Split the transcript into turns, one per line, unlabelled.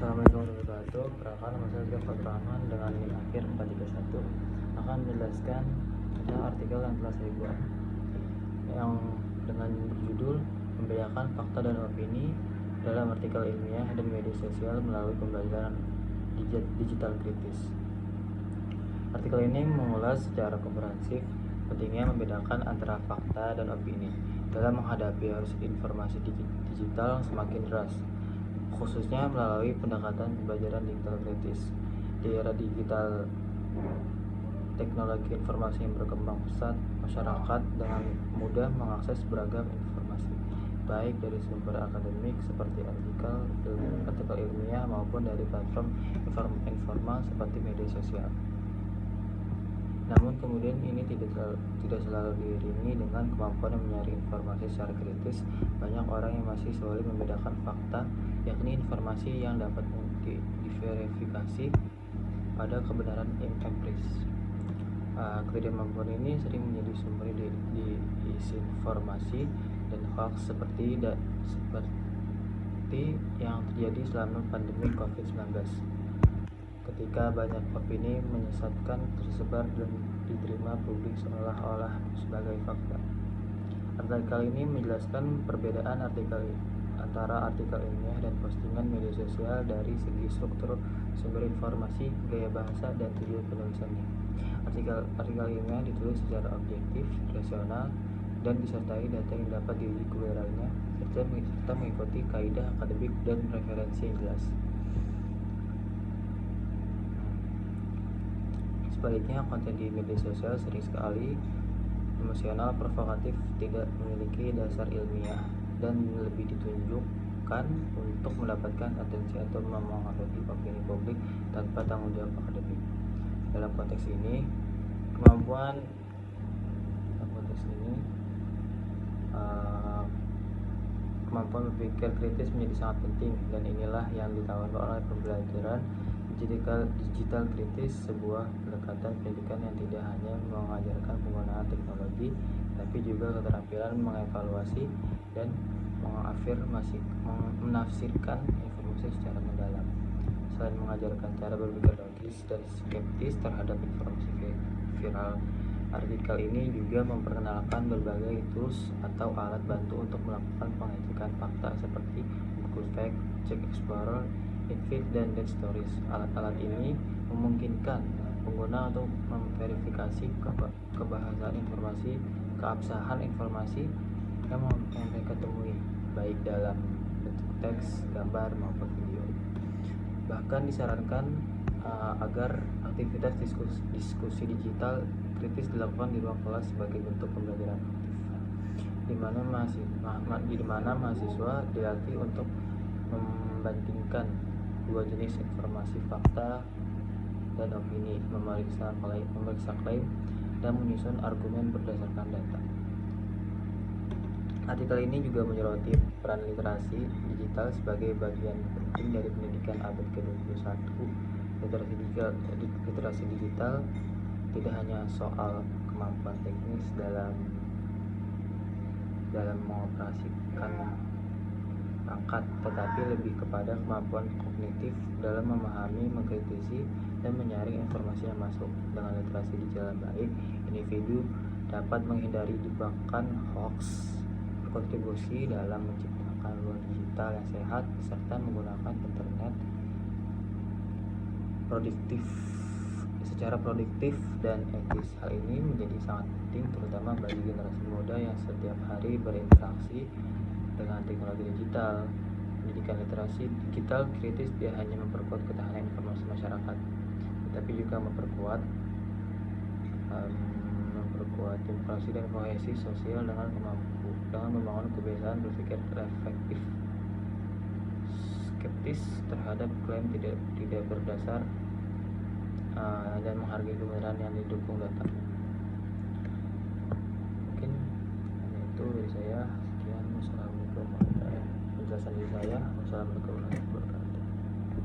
Assalamualaikum warahmatullahi wabarakatuh. Perkenalkan, nama saya Fatur Rahman dengan NIM akhir 431 akan menjelaskan tentang artikel yang telah saya buat yang dengan berjudul membedakan fakta dan opini dalam artikel ilmiah dan media sosial melalui pembelajaran digital kritis. Artikel ini mengulas secara komprehensif pentingnya membedakan antara fakta dan opini dalam menghadapi arus informasi digital semakin deras, khususnya melalui pendekatan pembelajaran digital kritis. Di era digital, teknologi informasi yang berkembang pesat, masyarakat dengan mudah mengakses beragam informasi, baik dari sumber akademik seperti artikel ilmiah maupun dari platform informal seperti media sosial. Namun kemudian ini tidak selalu diiringi dengan kemampuan menyaring informasi secara kritis. Banyak orang yang masih sulit membedakan fakta, yakni informasi yang dapat diverifikasi pada kebenaran empiris. Ketidakmampuan ini sering menjadi sumber disinformasi dan hoax seperti yang terjadi selama pandemi COVID-19. Ketika banyak opini menyesatkan tersebar dan diterima publik seolah-olah sebagai fakta. Artikel ini menjelaskan perbedaan antara artikel ilmiah dan postingan media sosial dari segi struktur sumber informasi, gaya bahasa, dan tujuan penulisannya. Artikel ilmiah ditulis secara objektif, rasional, dan disertai data yang dapat diuji kebenarannya serta mengikuti kaidah akademik dan referensi yang jelas. Sebaliknya, konten di media sosial sering sekali emosional, provokatif, tidak memiliki dasar ilmiah, dan lebih ditunjukkan untuk mendapatkan atensi atau mempengaruhi opini publik tanpa tanggung jawab akademik. Dalam konteks ini, kemampuan berpikir kritis menjadi sangat penting, dan inilah yang ditawarkan oleh pembelajaran digital kritis, sebuah pendekatan pendidikan yang tidak hanya mengajarkan penggunaan teknologi, tapi juga keterampilan mengevaluasi dan menafsirkan informasi secara mendalam. Selain mengajarkan cara berpikir logis dan skeptis terhadap informasi viral, artikel ini juga memperkenalkan berbagai tools atau alat bantu untuk melakukan pengecekan fakta seperti Google Fact Check Explorer, Infeed, dan Dead Stories. Alat-alat ini memungkinkan pengguna untuk memverifikasi kebahasaan informasi, keabsahan informasi yang mereka temui, baik dalam bentuk teks, gambar, maupun video. Bahkan disarankan agar aktivitas diskusi digital kritis dilakukan di ruang kelas sebagai bentuk pembelajaran aktif, di mana mahasiswa dilatih untuk membandingkan dua jenis informasi, fakta dan opini, memeriksa klaim, dan menyusun argumen berdasarkan data. Artikel ini juga menyoroti peran literasi digital sebagai bagian penting dari pendidikan abad ke-21. Literasi digital tidak hanya soal kemampuan teknis dalam mengoperasikan perangkat, tetapi lebih kepada kemampuan kognitif dalam memahami, mengkritisi, dan menyaring informasi yang masuk. Dengan literasi digital baik, individu dapat menghindari jebakan hoax, berkontribusi dalam menciptakan ruang digital yang sehat, serta menggunakan internet secara produktif dan etis. Hal ini menjadi sangat penting terutama bagi generasi muda yang setiap hari berinteraksi dengan teknologi digital. Pendidikan literasi digital kritis tidak hanya memperkuat ketahanan informasi masyarakat, tetapi juga memperkuat demokrasi dan kohesi sosial dengan membangun kebiasaan berpikir reflektif, skeptis terhadap klaim tidak berdasar, dan menghargai kebenaran yang didukung data. Mungkin hanya itu dari saya. Sekian. Wassalamualaikum warahmatullahi wabarakatuh. Penjelasan dari saya. Wassalamualaikum warahmatullahi wabarakatuh.